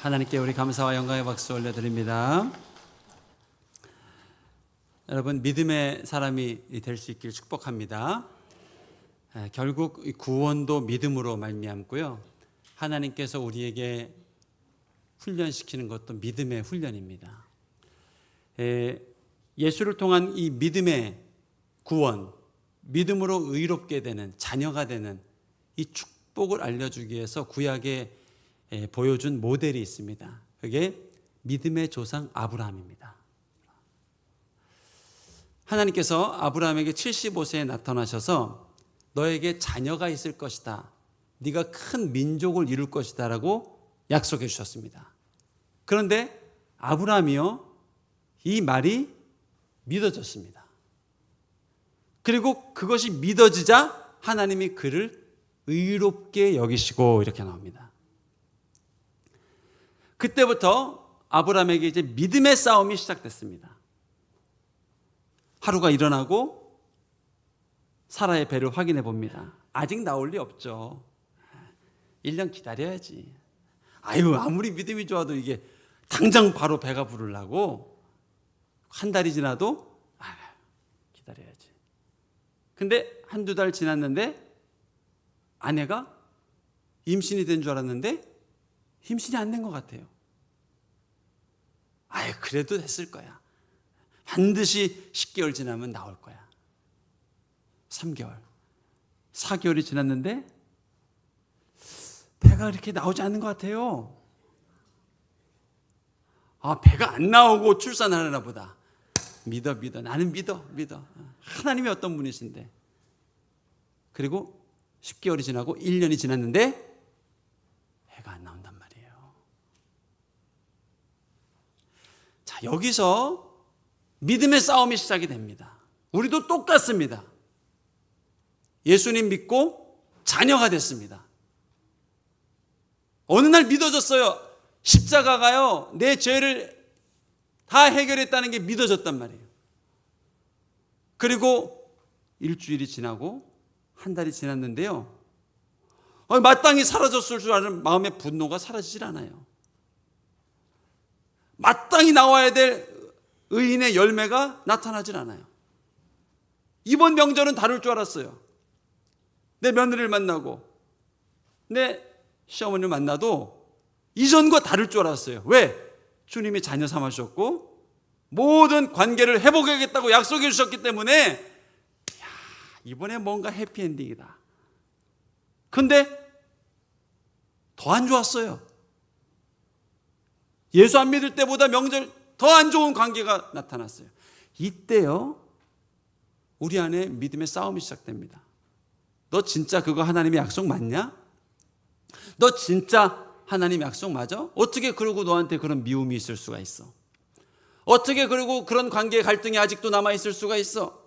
하나님께 우리 감사와 영광의 박수 올려드립니다. 여러분, 믿음의 사람이 될 수 있기를 축복합니다. 결국 구원도 믿음으로 말미암고요, 하나님께서 우리에게 훈련시키는 것도 믿음의 훈련입니다. 예수를 통한 이 믿음의 구원, 믿음으로 의롭게 되는 자녀가 되는 이 축복을 알려주기 위해서 구약에 보여준 모델이 있습니다. 그게 믿음의 조상 아브라함입니다. 하나님께서 아브라함에게 75세에 나타나셔서 너에게 자녀가 있을 것이다, 네가 큰 민족을 이룰 것이다 라고 약속해 주셨습니다. 그런데 아브라함이요, 이 말이 믿어졌습니다. 그리고 그것이 믿어지자 하나님이 그를 의롭게 여기시고, 이렇게 나옵니다. 그때부터 아브라함에게 이제 믿음의 싸움이 시작됐습니다. 하루가 일어나고 사라의 배를 확인해 봅니다. 아직 나올 리 없죠. 1년 기다려야지. 아무리 믿음이 좋아도 이게 당장 바로 배가 부르려고 한 달이 지나도 기다려야지. 근데 한두 달 지났는데 아내가 임신이 된 줄 알았는데 임신이 안 된 것 같아요. 그래도 됐을 거야. 반드시 10개월 지나면 나올 거야. 3개월, 4개월이 지났는데 배가 이렇게 나오지 않는 것 같아요. 배가 안 나오고 출산하려나 보다. 믿어. 나는 믿어. 하나님이 어떤 분이신데. 그리고 10개월이 지나고 1년이 지났는데 배가 안 나온단 말이에요. 자, 여기서 믿음의 싸움이 시작이 됩니다. 우리도 똑같습니다. 예수님 믿고 자녀가 됐습니다. 어느 날 믿어졌어요. 십자가가요, 내 죄를 다 해결했다는 게 믿어졌단 말이에요. 그리고 일주일이 지나고 한 달이 지났는데요, 마땅히 사라졌을 줄 아는 마음의 분노가 사라지질 않아요. 마땅히 나와야 될 의인의 열매가 나타나질 않아요. 이번 명절은 다를 줄 알았어요. 내 며느리를 만나고 내 시어머니를 만나도 이전과 다를 줄 알았어요. 왜? 주님이 자녀 삼으셨고 모든 관계를 회복하겠다고 약속해 주셨기 때문에 이번에 뭔가 해피엔딩이다. 근데 더 안 좋았어요. 예수 안 믿을 때보다 명절 더 안 좋은 관계가 나타났어요. 이때요, 우리 안에 믿음의 싸움이 시작됩니다. 너 진짜 그거 하나님의 약속 맞냐? 너 진짜 하나님 약속 맞아? 어떻게 그러고 너한테 그런 미움이 있을 수가 있어? 어떻게 그러고 그런 관계의 갈등이 아직도 남아있을 수가 있어?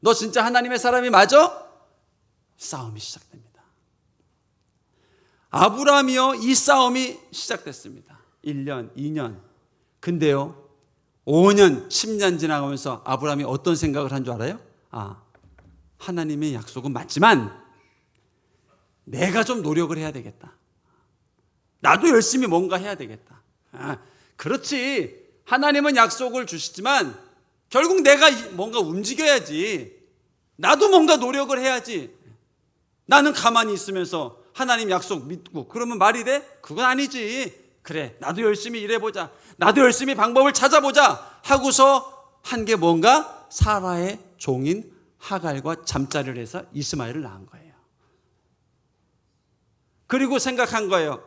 너 진짜 하나님의 사람이 맞아? 싸움이 시작됩니다. 아브라함이요, 이 싸움이 시작됐습니다. 1년, 2년. 근데요, 5년, 10년 지나가면서 아브라함이 어떤 생각을 한 줄 알아요? 하나님의 약속은 맞지만 내가 좀 노력을 해야 되겠다. 나도 열심히 뭔가 해야 되겠다. 그렇지. 하나님은 약속을 주시지만 결국 내가 뭔가 움직여야지. 나도 뭔가 노력을 해야지. 나는 가만히 있으면서 하나님 약속 믿고 그러면 말이 돼? 그건 아니지. 그래, 나도 열심히 일해보자. 나도 열심히 방법을 찾아보자 하고서 한 게 뭔가 사라의 종인 하갈과 잠자리를 해서 이스마엘을 낳은 거예요. 그리고 생각한 거예요.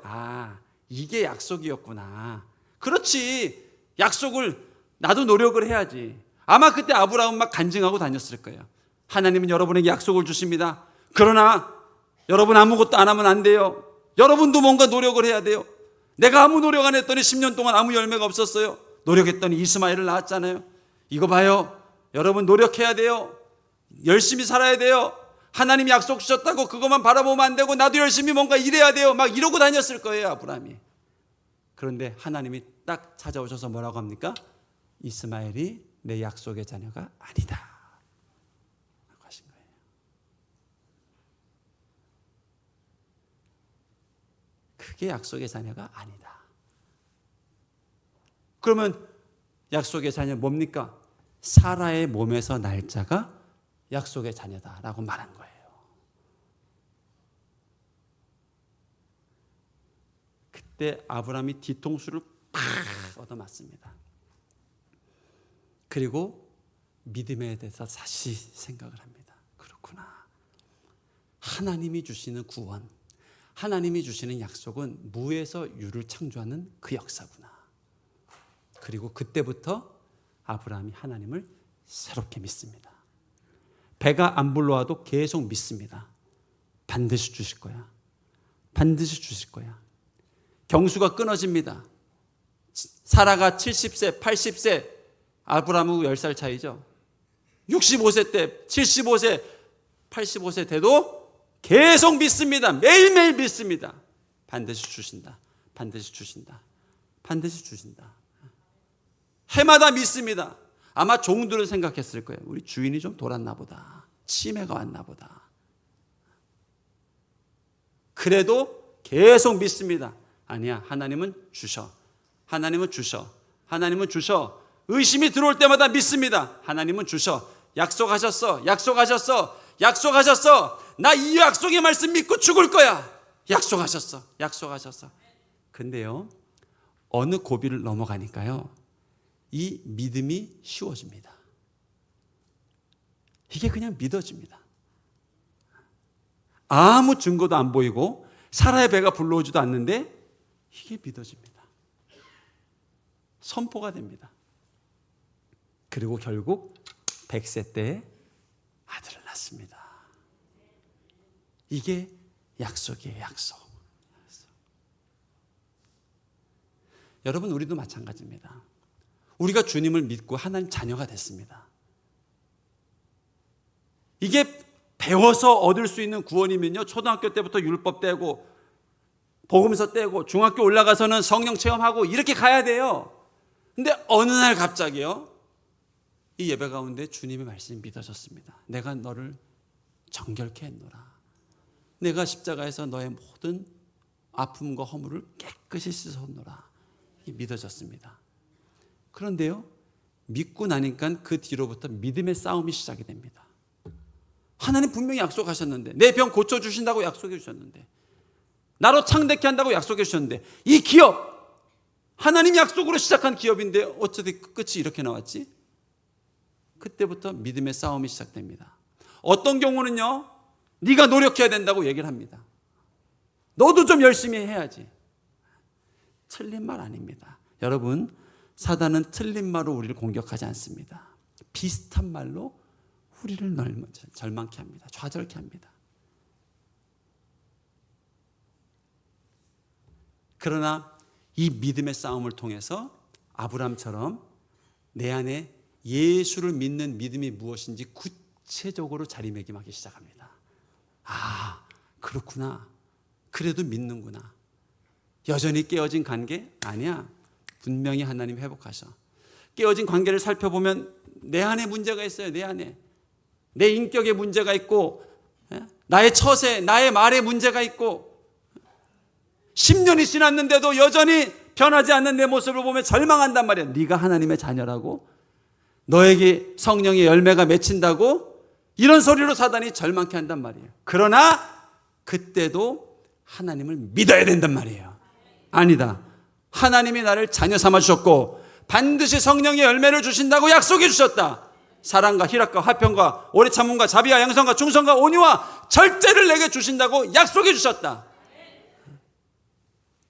이게 약속이었구나. 그렇지. 약속을 나도 노력을 해야지. 아마 그때 아브라함은 막 간증하고 다녔을 거예요. 하나님은 여러분에게 약속을 주십니다. 그러나 여러분 아무것도 안 하면 안 돼요. 여러분도 뭔가 노력을 해야 돼요. 내가 아무 노력 안 했더니 10년 동안 아무 열매가 없었어요. 노력했더니 이스마엘을 낳았잖아요. 이거 봐요. 여러분 노력해야 돼요. 열심히 살아야 돼요. 하나님이 약속 주셨다고 그것만 바라보면 안 되고 나도 열심히 뭔가 일해야 돼요. 막 이러고 다녔을 거예요, 아브라함이. 그런데 하나님이 딱 찾아오셔서 뭐라고 합니까? 이스마엘이 내 약속의 자녀가 아니다 라고 하신 거예요. 그게 약속의 자녀가 아니다. 그러면 약속의 자녀 뭡니까? 사라의 몸에서 날 자가 약속의 자녀다라고 말한 거예요. 그때 아브라함이 뒤통수를 팍 얻어맞습니다. 그리고 믿음에 대해서 다시 생각을 합니다. 그렇구나. 하나님이 주시는 구원, 하나님이 주시는 약속은 무에서 유를 창조하는 그 역사구나. 그리고 그때부터 아브라함이 하나님을 새롭게 믿습니다. 배가 안 불러와도 계속 믿습니다. 반드시 주실 거야. 반드시 주실 거야. 경수가 끊어집니다. 사라가 70세, 80세, 아브라함하고 10살 차이죠. 65세 때, 75세, 85세 돼도 계속 믿습니다. 매일매일 믿습니다. 반드시 주신다. 반드시 주신다. 반드시 주신다. 해마다 믿습니다. 아마 종들은 생각했을 거예요. 우리 주인이 좀 돌았나 보다. 치매가 왔나 보다. 그래도 계속 믿습니다. 아니야, 하나님은 주셔. 하나님은 주셔. 하나님은 주셔. 의심이 들어올 때마다 믿습니다. 하나님은 주셔. 약속하셨어. 약속하셨어. 약속하셨어. 나 이 약속의 말씀 믿고 죽을 거야. 약속하셨어. 약속하셨어. 근데요, 어느 고비를 넘어가니까요, 이 믿음이 쉬워집니다. 이게 그냥 믿어집니다. 아무 증거도 안 보이고 사라의 배가 불러오지도 않는데 이게 믿어집니다. 선포가 됩니다. 그리고 결국 100세 때에 아들을 낳습니다. 이게 약속이에요. 약속. 여러분, 우리도 마찬가지입니다. 우리가 주님을 믿고 하나님 자녀가 됐습니다. 이게 배워서 얻을 수 있는 구원이면요, 초등학교 때부터 율법 떼고 복음서 떼고 중학교 올라가서는 성령 체험하고 이렇게 가야 돼요. 근데 어느 날 갑자기요, 이 예배 가운데 주님의 말씀이 믿어졌습니다. 내가 너를 정결케 했노라. 내가 십자가에서 너의 모든 아픔과 허물을 깨끗이 씻었노라. 이게 믿어졌습니다. 그런데요, 믿고 나니까 그 뒤로부터 믿음의 싸움이 시작이 됩니다. 하나님 분명히 약속하셨는데, 내 병 고쳐주신다고 약속해 주셨는데, 나로 창대케 한다고 약속해 주셨는데, 이 기업, 하나님 약속으로 시작한 기업인데 어쩌다 끝이 이렇게 나왔지? 그때부터 믿음의 싸움이 시작됩니다. 어떤 경우는요, 네가 노력해야 된다고 얘기를 합니다. 너도 좀 열심히 해야지. 틀린 말 아닙니다. 여러분, 사단은 틀린 말로 우리를 공격하지 않습니다. 비슷한 말로 우리를 절망케 합니다. 좌절케 합니다. 그러나 이 믿음의 싸움을 통해서 아브라함처럼 내 안에 예수를 믿는 믿음이 무엇인지 구체적으로 자리매김하기 시작합니다. 아, 그렇구나. 그래도 믿는구나. 여전히 깨어진 관계? 아니야. 분명히 하나님 회복하셔. 깨어진 관계를 살펴보면 내 안에 문제가 있어요. 내 안에. 내 인격에 문제가 있고, 나의 처세, 나의 말에 문제가 있고, 10년이 지났는데도 여전히 변하지 않는 내 모습을 보면 절망한단 말이야. 네가 하나님의 자녀라고? 너에게 성령의 열매가 맺힌다고? 이런 소리로 사단이 절망케 한단 말이에요. 그러나 그때도 하나님을 믿어야 된단 말이에요. 아니다. 하나님이 나를 자녀 삼아 주셨고 반드시 성령의 열매를 주신다고 약속해 주셨다. 사랑과 희락과 화평과 오래 참음과 자비와 양성과 충성과 온유와 절제를 내게 주신다고 약속해 주셨다.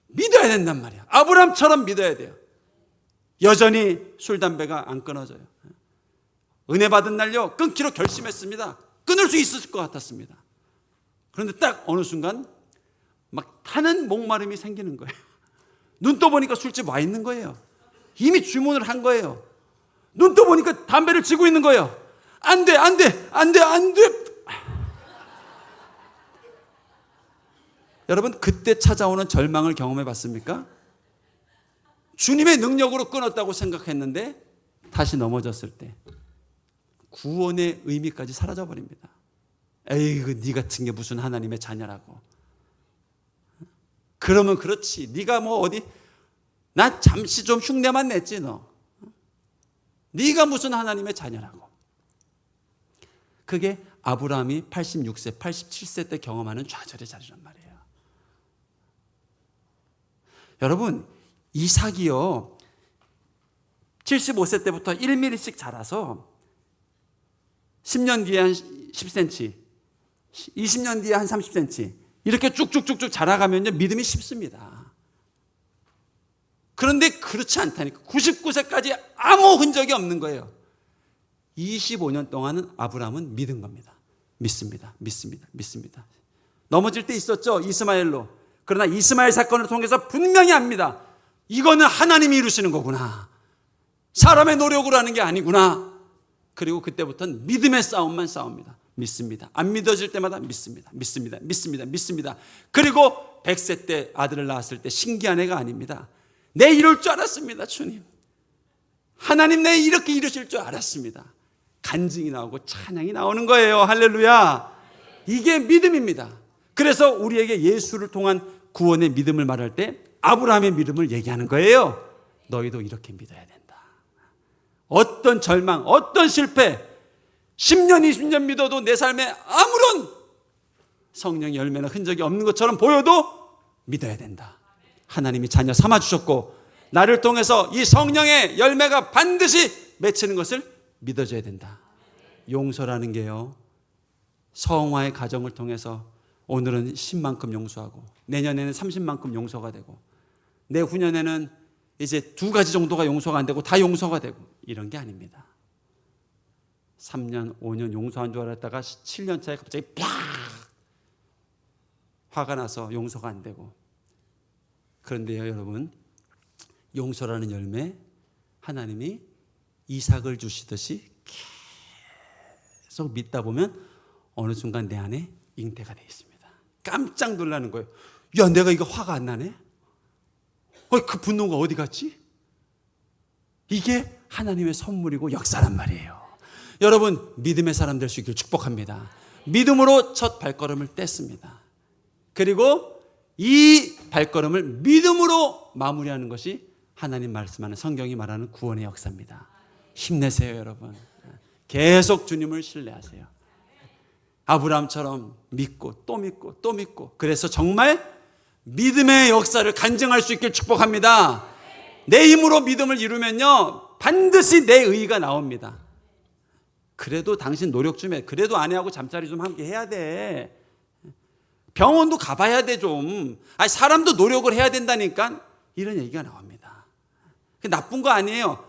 믿어야 된단 말이야. 아브라함처럼 믿어야 돼요. 여전히 술 담배가 안 끊어져요. 은혜 받은 날요, 끊기로 결심했습니다. 끊을 수 있을 것 같았습니다. 그런데 딱 어느 순간 막 타는 목마름이 생기는 거예요. 눈 떠보니까 술집 와 있는 거예요. 이미 주문을 한 거예요. 눈 떠보니까 담배를 쥐고 있는 거예요. 안 돼, 안 돼, 안 돼, 안 돼. 여러분, 그때 찾아오는 절망을 경험해 봤습니까? 주님의 능력으로 끊었다고 생각했는데 다시 넘어졌을 때 구원의 의미까지 사라져 버립니다. 에이그, 네 같은 게 무슨 하나님의 자녀라고. 그러면 그렇지. 네가 뭐 어디 나 잠시 좀 흉내만 냈지 너. 네가 무슨 하나님의 자녀라고. 그게 아브라함이 86세, 87세 때 경험하는 좌절의 자리란 말이에요. 여러분, 이삭이요 75세 때부터 1mm씩 자라서 10년 뒤에 한 10cm, 20년 뒤에 한 30cm 이렇게 쭉쭉쭉쭉 자라가면요 믿음이 쉽습니다. 그런데 그렇지 않다니까. 99세까지 아무 흔적이 없는 거예요. 25년 동안은 아브라함은 믿은 겁니다. 믿습니다. 넘어질 때 있었죠, 이스마엘로. 그러나 이스마엘 사건을 통해서 분명히 압니다. 이거는 하나님이 이루시는 거구나. 사람의 노력으로 하는 게 아니구나. 그리고 그때부터는 믿음의 싸움만 싸웁니다. 믿습니다. 안 믿어질 때마다 믿습니다. 그리고 100세 때 아들을 낳았을 때 신기한 애가 아닙니다. 내 이럴 줄 알았습니다, 주님. 하나님 내 이렇게 이루실 줄 알았습니다. 간증이 나오고 찬양이 나오는 거예요. 할렐루야. 이게 믿음입니다. 그래서 우리에게 예수를 통한 구원의 믿음을 말할 때 아브라함의 믿음을 얘기하는 거예요. 너희도 이렇게 믿어야 된다. 어떤 절망, 어떤 실패, 10년, 20년 믿어도 내 삶에 아무런 성령의 열매나 흔적이 없는 것처럼 보여도 믿어야 된다. 하나님이 자녀 삼아주셨고 나를 통해서 이 성령의 열매가 반드시 맺히는 것을 믿어줘야 된다. 용서라는 게요, 성화의 과정을 통해서 오늘은 10만큼 용서하고 내년에는 30만큼 용서가 되고 내후년에는 이제 2가지 정도가 용서가 안 되고 다 용서가 되고 이런 게 아닙니다. 3년, 5년 용서한 줄 알았다가 7년 차에 갑자기 팍 화가 나서 용서가 안 되고. 그런데요, 여러분, 용서라는 열매, 하나님이 이삭을 주시듯이 계속 믿다 보면 어느 순간 내 안에 잉태가 되어 있습니다. 깜짝 놀라는 거예요. 야, 내가 이거 화가 안 나네? 그 분노가 어디 갔지? 이게 하나님의 선물이고 역사란 말이에요. 여러분, 믿음의 사람 될 수 있기를 축복합니다. 믿음으로 첫 발걸음을 뗐습니다. 그리고 이 발걸음을 믿음으로 마무리하는 것이 하나님 말씀하는, 성경이 말하는 구원의 역사입니다. 힘내세요, 여러분. 계속 주님을 신뢰하세요. 아브라함처럼 믿고 또 믿고 또 믿고, 그래서 정말 믿음의 역사를 간증할 수 있길 축복합니다. 내 힘으로 믿음을 이루면요 반드시 내 의의가 나옵니다. 그래도 당신 노력 좀 해. 그래도 아내하고 잠자리 좀 함께 해야 돼. 병원도 가봐야 돼 좀. 아니, 사람도 노력을 해야 된다니까. 이런 얘기가 나옵니다. 나쁜 거 아니에요.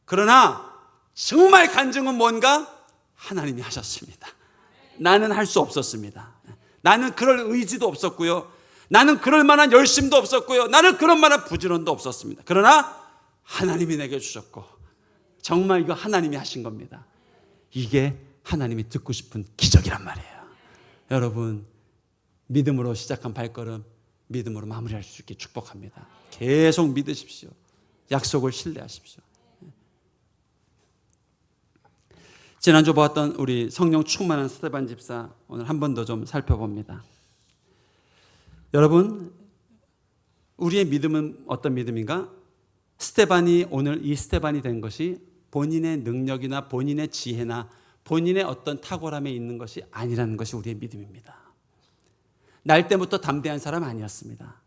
그러나 정말 간증은 뭔가 하나님이 하셨습니다. 나는 할 수 없었습니다. 나는 그럴 의지도 없었고요. 나는 그럴 만한 열심도 없었고요. 나는 그런 만한 부지런도 없었습니다. 그러나 하나님이 내게 주셨고 정말 이거 하나님이 하신 겁니다. 이게 하나님이 듣고 싶은 기적이란 말이에요. 여러분, 믿음으로 시작한 발걸음 믿음으로 마무리할 수 있게 축복합니다. 계속 믿으십시오. 약속을 신뢰하십시오. 지난주 보았던 우리 성령 충만한 스데반 집사, 오늘 한 번 더 좀 살펴봅니다. 여러분, 우리의 믿음은 어떤 믿음인가? 스데반이 오늘 이 스데반이 된 것이 본인의 능력이나 본인의 지혜나 본인의 어떤 탁월함에 있는 것이 아니라는 것이 우리의 믿음입니다. 날 때부터 담대한 사람 아니었습니다.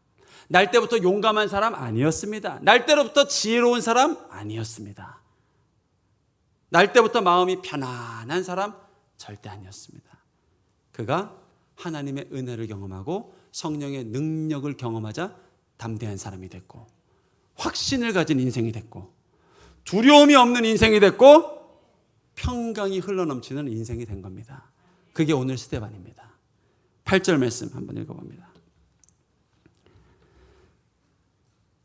날 때부터 용감한 사람 아니었습니다. 날 때부터 지혜로운 사람 아니었습니다. 날 때부터 마음이 편안한 사람 절대 아니었습니다. 그가 하나님의 은혜를 경험하고 성령의 능력을 경험하자 담대한 사람이 됐고, 확신을 가진 인생이 됐고, 두려움이 없는 인생이 됐고, 평강이 흘러넘치는 인생이 된 겁니다. 그게 오늘 스데반입니다. 8절 말씀 한번 읽어봅니다.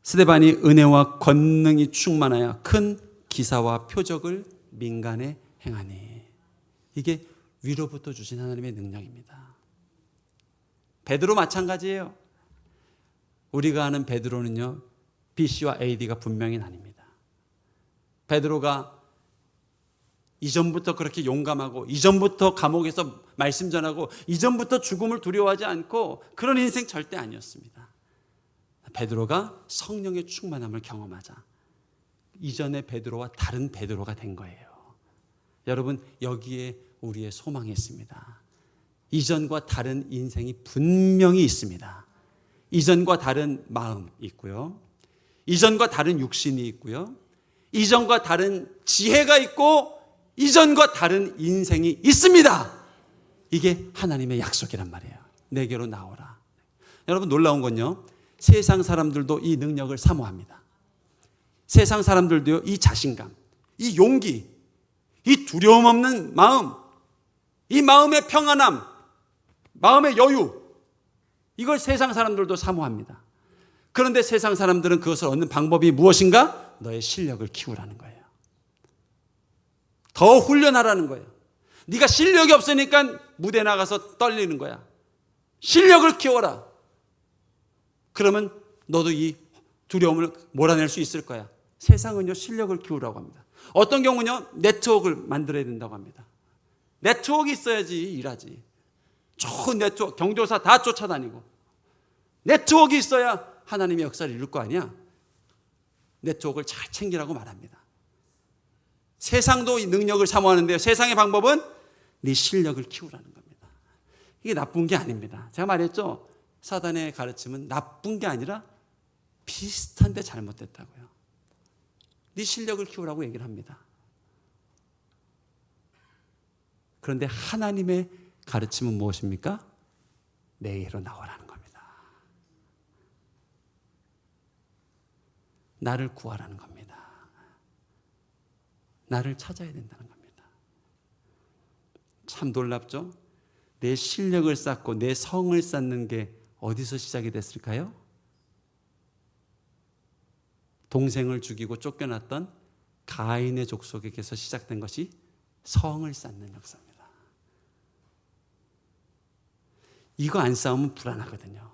스데반이 은혜와 권능이 충만하여 큰 기사와 표적을 민간에 행하니. 이게 위로부터 주신 하나님의 능력입니다. 베드로 마찬가지예요. 우리가 아는 베드로는요 BC와 AD가 분명히 나뉩니다. 베드로가 이전부터 그렇게 용감하고, 이전부터 감옥에서 말씀 전하고, 이전부터 죽음을 두려워하지 않고 그런 인생 절대 아니었습니다. 베드로가 성령의 충만함을 경험하자 이전의 베드로와 다른 베드로가 된 거예요. 여러분, 여기에 우리의 소망이 있습니다. 이전과 다른 인생이 분명히 있습니다. 이전과 다른 마음이 있고요. 이전과 다른 육신이 있고요. 이전과 다른 지혜가 있고 이전과 다른 인생이 있습니다. 이게 하나님의 약속이란 말이에요. 내게로 나오라. 여러분, 놀라운 건요, 세상 사람들도 이 능력을 사모합니다. 세상 사람들도요, 이 자신감, 이 용기, 이 두려움 없는 마음, 이 마음의 평안함, 마음의 여유, 이걸 세상 사람들도 사모합니다. 그런데 세상 사람들은 그것을 얻는 방법이 무엇인가? 너의 실력을 키우라는 거예요. 더 훈련하라는 거예요. 네가 실력이 없으니까 무대 나가서 떨리는 거야. 실력을 키워라. 그러면 너도 이 두려움을 몰아낼 수 있을 거야. 세상은요, 실력을 키우라고 합니다. 어떤 경우는요, 네트워크를 만들어야 된다고 합니다. 네트워크 있어야지 일하지. 좋은 네트워크, 경조사 다 쫓아다니고 네트워크 있어야 하나님의 역사를 이룰 거 아니야. 네트워크를 잘 챙기라고 말합니다. 세상도 이 능력을 사모하는데요, 세상의 방법은 네 실력을 키우라는 겁니다. 이게 나쁜 게 아닙니다. 제가 말했죠, 사단의 가르침은 나쁜 게 아니라 비슷한데 잘못됐다고요. 네 실력을 키우라고 얘기를 합니다. 그런데 하나님의 가르침은 무엇입니까? 내게로 나오라는 겁니다. 나를 구하라는 겁니다. 나를 찾아야 된다는 겁니다. 참 놀랍죠? 내 실력을 쌓고 내 성을 쌓는 게 어디서 시작이 됐을까요? 동생을 죽이고 쫓겨났던 가인의 족속에게서 시작된 것이 성을 쌓는 역사입니다. 이거 안 쌓으면 불안하거든요.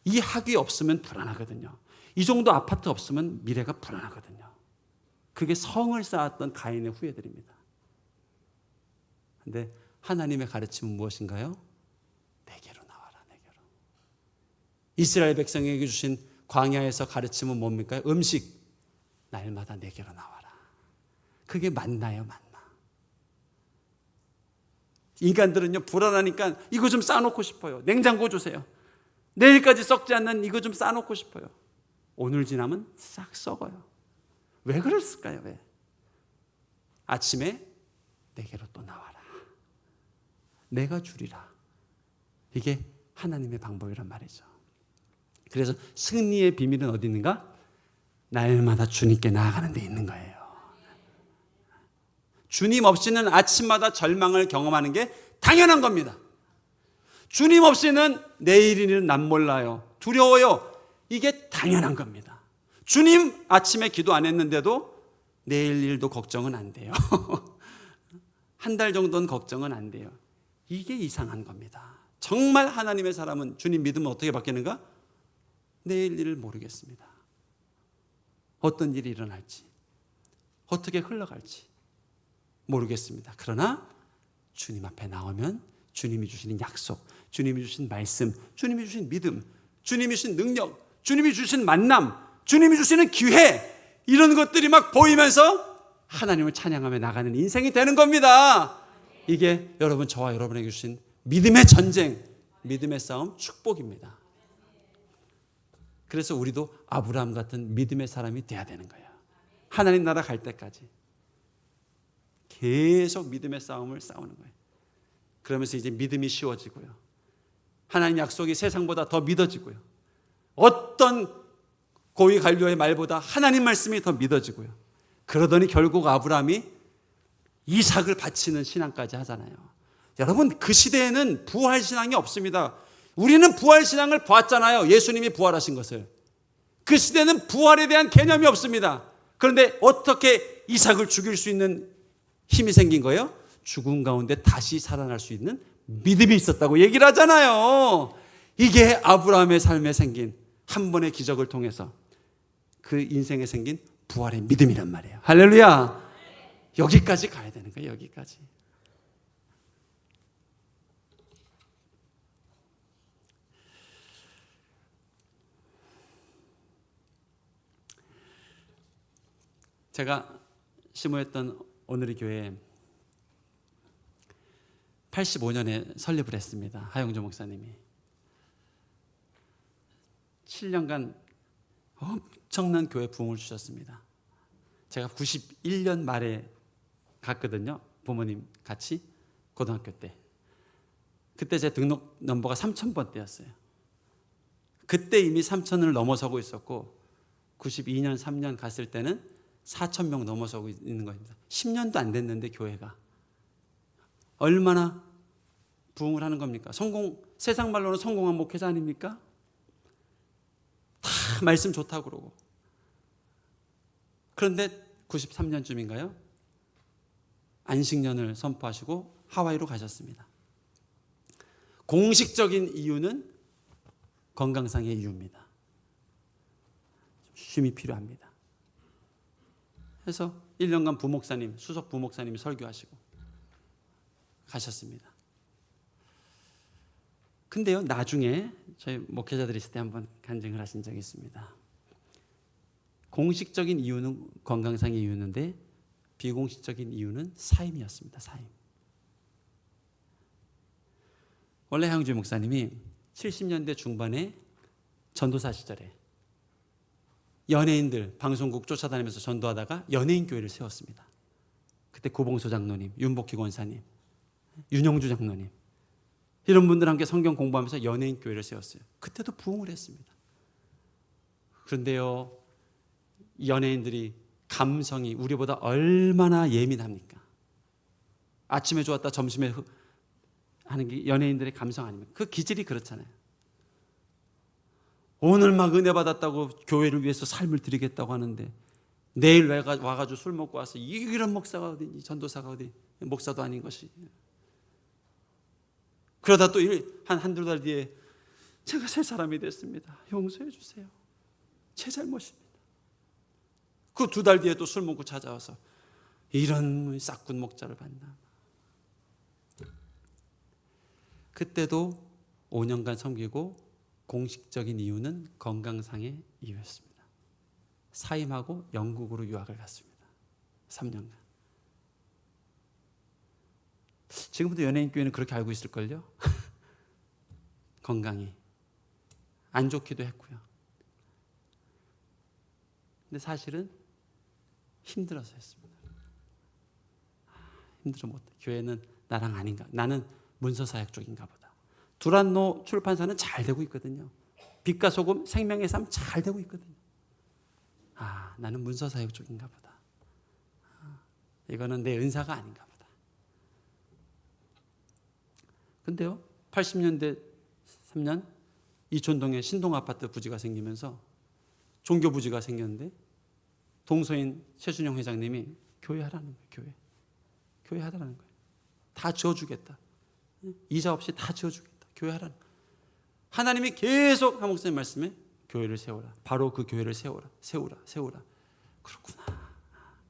이 학위 없으면 불안하거든요. 이 정도 아파트 없으면 미래가 불안하거든요. 그게 성을 쌓았던 가인의 후예들입니다. 그런데 하나님의 가르침은 무엇인가요? 내게로 나와라, 내게로. 이스라엘 백성에게 주신 광야에서 가르침은 뭡니까? 음식, 날마다 내게로 나와라. 그게 만나요, 만나. 인간들은요, 불안하니까 이거 좀 싸놓고 싶어요. 냉장고 주세요. 내일까지 썩지 않는 이거 좀 싸놓고 싶어요. 오늘 지나면 싹 썩어요. 왜 그랬을까요? 왜? 아침에 내게로 또 나와라. 내가 주리라. 이게 하나님의 방법이란 말이죠. 그래서 승리의 비밀은 어디 있는가? 날마다 주님께 나아가는 데 있는 거예요. 주님 없이는 아침마다 절망을 경험하는 게 당연한 겁니다. 주님 없이는 내일이는 난 몰라요. 두려워요. 이게 당연한 겁니다. 주님 아침에 기도 안 했는데도 내일 일도 걱정은 안 돼요. 한 달 정도는 걱정은 안 돼요. 이게 이상한 겁니다. 정말 하나님의 사람은 주님 믿으면 어떻게 바뀌는가? 내일 일을 모르겠습니다. 어떤 일이 일어날지, 어떻게 흘러갈지 모르겠습니다. 그러나 주님 앞에 나오면 주님이 주시는 약속, 주님이 주신 말씀, 주님이 주신 믿음, 주님이 주신 능력, 주님이 주신 만남, 주님이 주시는 기회, 이런 것들이 막 보이면서 하나님을 찬양하며 나가는 인생이 되는 겁니다. 이게 여러분, 저와 여러분에게 주신 믿음의 전쟁, 믿음의 싸움, 축복입니다. 그래서 우리도 아브라함 같은 믿음의 사람이 돼야 되는 거예요. 하나님 나라 갈 때까지 계속 믿음의 싸움을 싸우는 거예요. 그러면서 이제 믿음이 쉬워지고요. 하나님 약속이 세상보다 더 믿어지고요. 어떤 고위 관료의 말보다 하나님 말씀이 더 믿어지고요. 그러더니 결국 아브라함이 이삭을 바치는 신앙까지 하잖아요. 여러분, 그 시대에는 부활 신앙이 없습니다. 우리는 부활 신앙을 봤잖아요. 예수님이 부활하신 것을. 그 시대는 부활에 대한 개념이 없습니다. 그런데 어떻게 이삭을 죽일 수 있는 힘이 생긴 거예요? 죽음 가운데 다시 살아날 수 있는 믿음이 있었다고 얘기를 하잖아요. 이게 아브라함의 삶에 생긴 한 번의 기적을 통해서 그 인생에 생긴 부활의 믿음이란 말이에요. 할렐루야. 여기까지 가야 되는 거예요. 여기까지. 제가 심호했던 오늘의 교회 85년에 설립을 했습니다. 하영조 목사님이 7년간 엄청난 교회 부흥을 주셨습니다. 제가 91년 말에 갔거든요. 부모님 같이 고등학교 때. 그때 제 등록 넘버가 3000번대였어요. 그때 이미 3000을 넘어서고 있었고 92년 3년 갔을 때는 4000명 넘어서고 있는 겁니다. 10년도 안 됐는데 교회가 얼마나 부흥을 하는 겁니까? 세상 말로는 성공한 목회자 아닙니까? 다 말씀 좋다고 그러고. 그런데 93년쯤인가요? 안식년을 선포하시고 하와이로 가셨습니다. 공식적인 이유는 건강상의 이유입니다. 쉼이 필요합니다. 그래서 1년간 부목사님, 수석 부목사님이 설교하시고 가셨습니다. 근데요, 나중에 저희 목회자들이 있을 때 한번 간증을 하신 적이 있습니다. 공식적인 이유는 건강상의 이유였는데 비공식적인 이유는 사임이었습니다. 사임. 원래 하영주 목사님이 70년대 중반에 전도사 시절에 연예인들 방송국 쫓아다니면서 전도하다가 연예인 교회를 세웠습니다. 그때 고봉소 장로님, 윤복희 권사님, 윤영주 장로님 이런 분들 함께 성경 공부하면서 연예인 교회를 세웠어요. 그때도 부흥을 했습니다. 그런데요, 연예인들이 감성이 우리보다 얼마나 예민합니까? 아침에 좋았다 점심에 하는 게 연예인들의 감성 아닙니까? 그 기질이 그렇잖아요. 오늘 막 은혜 받았다고 교회를 위해서 삶을 드리겠다고 하는데 내일 와가지고 술 먹고 와서 이런 목사가 어디, 전도사가 어디, 목사도 아닌 것이. 그러다 또 한두 달 뒤에 제가 새 사람이 됐습니다. 용서해 주세요. 제 잘못입니다. 그 2달 뒤에 또 술 먹고 찾아와서 이런 싹군 목자를 봤나. 그때도 5년간 섬기고 공식적인 이유는 건강상의 이유였습니다. 사임하고 영국으로 유학을 갔습니다. 3년간. 지금부터 연예인 교회는 그렇게 알고 있을걸요? 건강이 안 좋기도 했고요. 근데 사실은 힘들어서 했습니다. 힘들어 못. 교회는 나랑 아닌가. 나는 문서사역 쪽인가 보다. 두란노 출판사는 잘 되고 있거든요. 빛과 소금, 생명의 삶 잘 되고 있거든요. 나는 문서사역 쪽인가 보다. 이거는 내 은사가 아닌가 보다. 근데요, 80년대 3년 이촌동에 신동아파트 부지가 생기면서 종교 부지가 생겼는데 동서인 최준영 회장님이 교회 하라는 거예요. 교회 하라는 거예요. 다 지어주겠다. 이자 없이 다 지어주겠다. 교회 하라는 거예요. 하나님이 계속 한 목사님 말씀에 교회를 세워라. 바로 그 교회를 세우라. 그렇구나.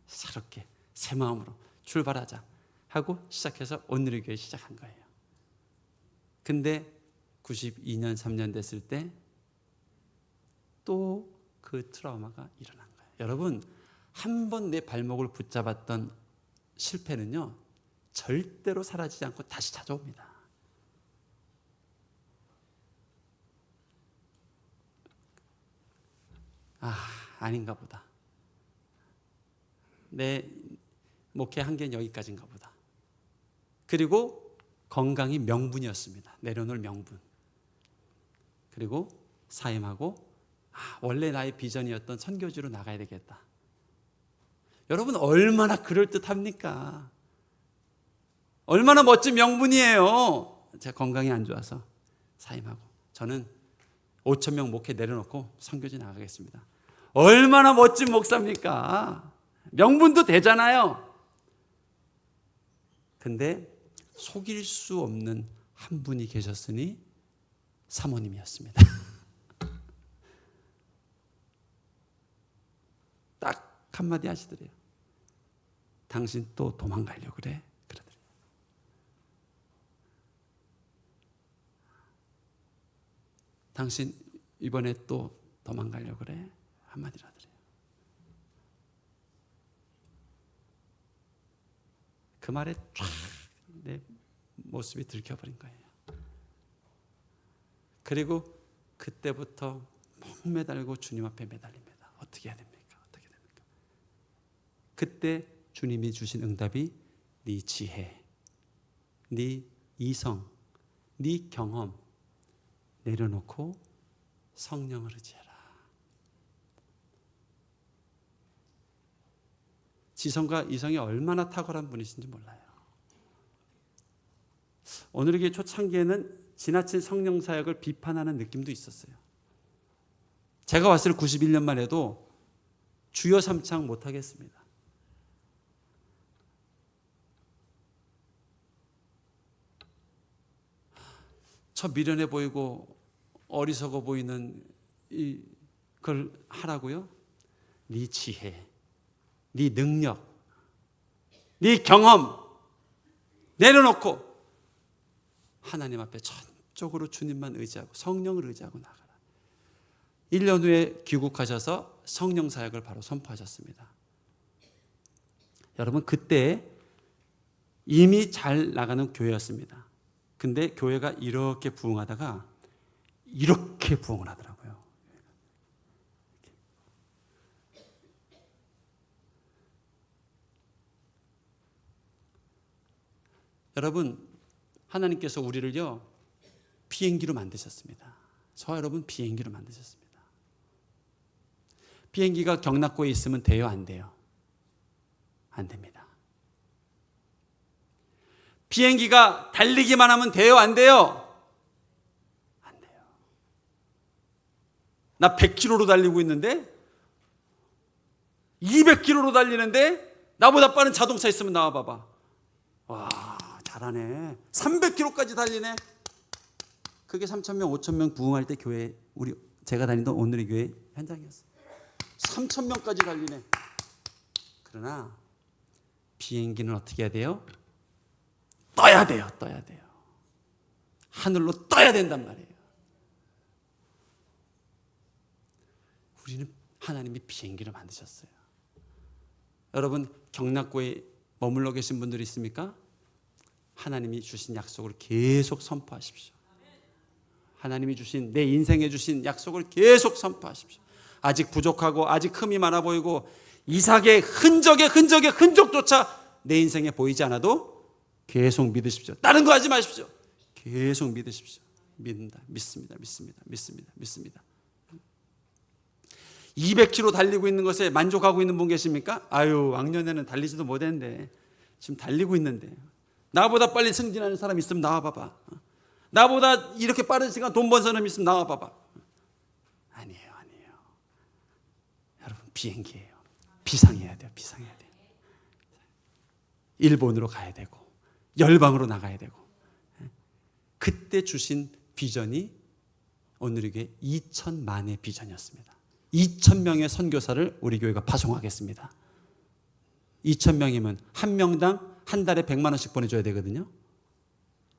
새롭게 새 마음으로 출발하자 하고 시작해서 오늘의 교회 시작한 거예요. 근데 92년 3년 됐을 때 또 그 트라우마가 일어난 거예요. 여러분, 한 번 내 발목을 붙잡았던 실패는요, 절대로 사라지지 않고 다시 찾아옵니다. 아닌가 보다. 내 목회 한계는 여기까지인가 보다. 그리고 건강이 명분이었습니다. 내려놓을 명분. 그리고 사임하고 원래 나의 비전이었던 선교지로 나가야 되겠다. 여러분, 얼마나 그럴듯합니까? 얼마나 멋진 명분이에요. 제 건강이 안 좋아서 사임하고 저는 5,000명 목회 내려놓고 선교지 나가겠습니다. 얼마나 멋진 목사입니까? 명분도 되잖아요. 근데 속일 수 없는 한 분이 계셨으니 사모님이었습니다. 딱 한마디 하시더래요. 당신 또 도망가려고 그래? 그러더래요. 당신 이번에 또 도망가려고 그래? 한마디로 하더래요. 그 말에 쫙 내 모습이 들켜버린 거예요. 그리고 그때부터 목매달고 주님 앞에 매달립니다. 어떻게 해야 됩니까? 어떻게 됩니까? 그때 주님이 주신 응답이 네 지혜, 네 이성, 네 경험 내려놓고 성령을 의지해라. 지성과 이성이 얼마나 탁월한 분이신지 몰라요. 오늘의 교회 초창기에는 지나친 성령 사역을 비판하는 느낌도 있었어요. 제가 왔을 91년만 해도 주여 삼창 못하겠습니다. 저 미련해 보이고 어리석어 보이는 이걸 하라고요? 네 지혜, 네 능력, 네 경험 내려놓고 하나님 앞에 전적으로 주님만 의지하고 성령을 의지하고 나가라. 1년 후에 귀국하셔서 성령 사역을 바로 선포하셨습니다. 여러분, 그때 이미 잘 나가는 교회였습니다. 근데 교회가 이렇게 부흥하다가 이렇게 부흥을 하더라고요. 여러분, 하나님께서 우리를요 비행기로 만드셨습니다. 저와 여러분 비행기로 만드셨습니다. 비행기가 경납고에 있으면 돼요, 안 돼요? 안 됩니다. 비행기가 달리기만 하면 돼요, 안 돼요? 안 돼요. 나 100km로 달리고 있는데 200km로 달리는데 나보다 빠른 자동차 있으면 나와 봐봐. 와, 잘하네. 300km까지 달리네. 그게 3,000명, 5,000명 부흥할 때 교회, 제가 다니던 오늘의 교회 현장이었어요. 3,000명까지 달리네. 그러나 비행기는 어떻게 해야 돼요? 떠야 돼요. 떠야 돼요. 하늘로 떠야 된단 말이에요. 우리는 하나님이 비행기를 만드셨어요. 여러분, 경납고에 머물러 계신 분들이 있습니까? 하나님이 주신 약속을 계속 선포하십시오. 하나님이 주신, 내 인생에 주신 약속을 계속 선포하십시오. 아직 부족하고 아직 흠이 많아 보이고 이삭의 흔적조차 내 인생에 보이지 않아도 계속 믿으십시오. 다른 거 하지 마십시오. 계속 믿으십시오. 믿습니다. 200km 달리고 있는 것에 만족하고 있는 분 계십니까? 아유, 왕년에는 달리지도 못했는데 지금 달리고 있는데 나보다 빨리 승진하는 사람 있으면 나와봐봐. 나보다 이렇게 빠른 시간 돈 번 사람 있으면 나와봐봐. 아니에요. 여러분, 비행기예요. 비상해야 돼요. 일본으로 가야 되고 열방으로 나가야 되고. 그때 주신 비전이 오늘의 교회 2,000만의 비전이었습니다. 2,000명의 선교사를 우리 교회가 파송하겠습니다. 2,000명이면 한 명당 한 달에 100만 원씩 보내줘야 되거든요.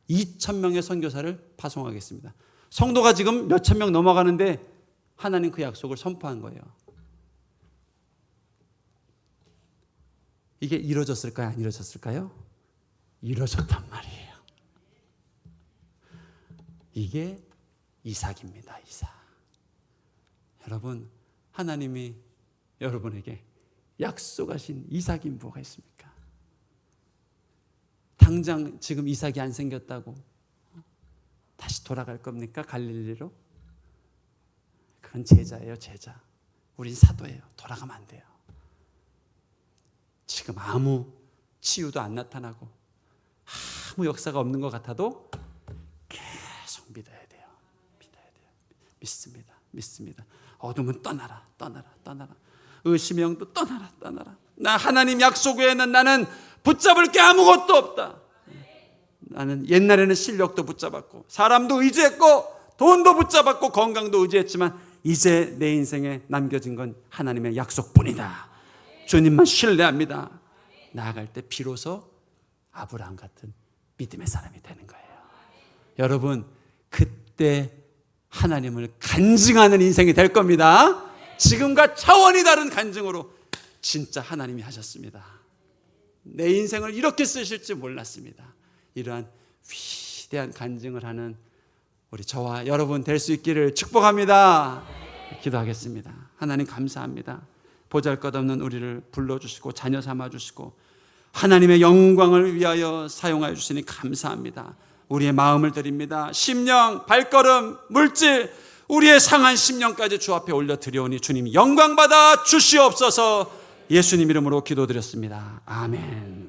2,000명의 선교사를 파송하겠습니다. 성도가 지금 몇천 명 넘어가는데 하나님 그 약속을 선포한 거예요. 이게 이루어졌을까요? 안 이루어졌을까요? 이루어졌단 말이에요. 이게 이삭입니다. 이삭. 여러분, 하나님이 여러분에게 약속하신 이삭이 뭐가 있습니까? 당장 지금 이삭이 안 생겼다고 다시 돌아갈 겁니까? 갈릴리로? 그건 제자예요, 제자. 우린 사도예요. 돌아가면 안 돼요. 지금 아무 치유도 안 나타나고 아무 역사가 없는 것 같아도 계속 믿어야 돼요. 믿습니다. 어둠은 떠나라. 의심의 영도 떠나라. 나 하나님 약속 외에는 나는 붙잡을 게 아무것도 없다. 나는 옛날에는 실력도 붙잡았고 사람도 의지했고 돈도 붙잡았고 건강도 의지했지만 이제 내 인생에 남겨진 건 하나님의 약속뿐이다. 주님만 신뢰합니다. 나아갈 때 비로소 아브라함 같은 믿음의 사람이 되는 거예요. 여러분, 그때 하나님을 간증하는 인생이 될 겁니다. 지금과 차원이 다른 간증으로 진짜 하나님이 하셨습니다. 내 인생을 이렇게 쓰실 줄 몰랐습니다. 이러한 위대한 간증을 하는 우리 저와 여러분 될 수 있기를 축복합니다. 기도하겠습니다. 하나님 감사합니다. 보잘것없는 우리를 불러주시고 자녀 삼아주시고 하나님의 영광을 위하여 사용하여 주시니 감사합니다. 우리의 마음을 드립니다. 심령, 발걸음, 물질, 우리의 상한 심령까지 주 앞에 올려드려오니 주님 영광받아 주시옵소서. 예수님 이름으로 기도드렸습니다. 아멘.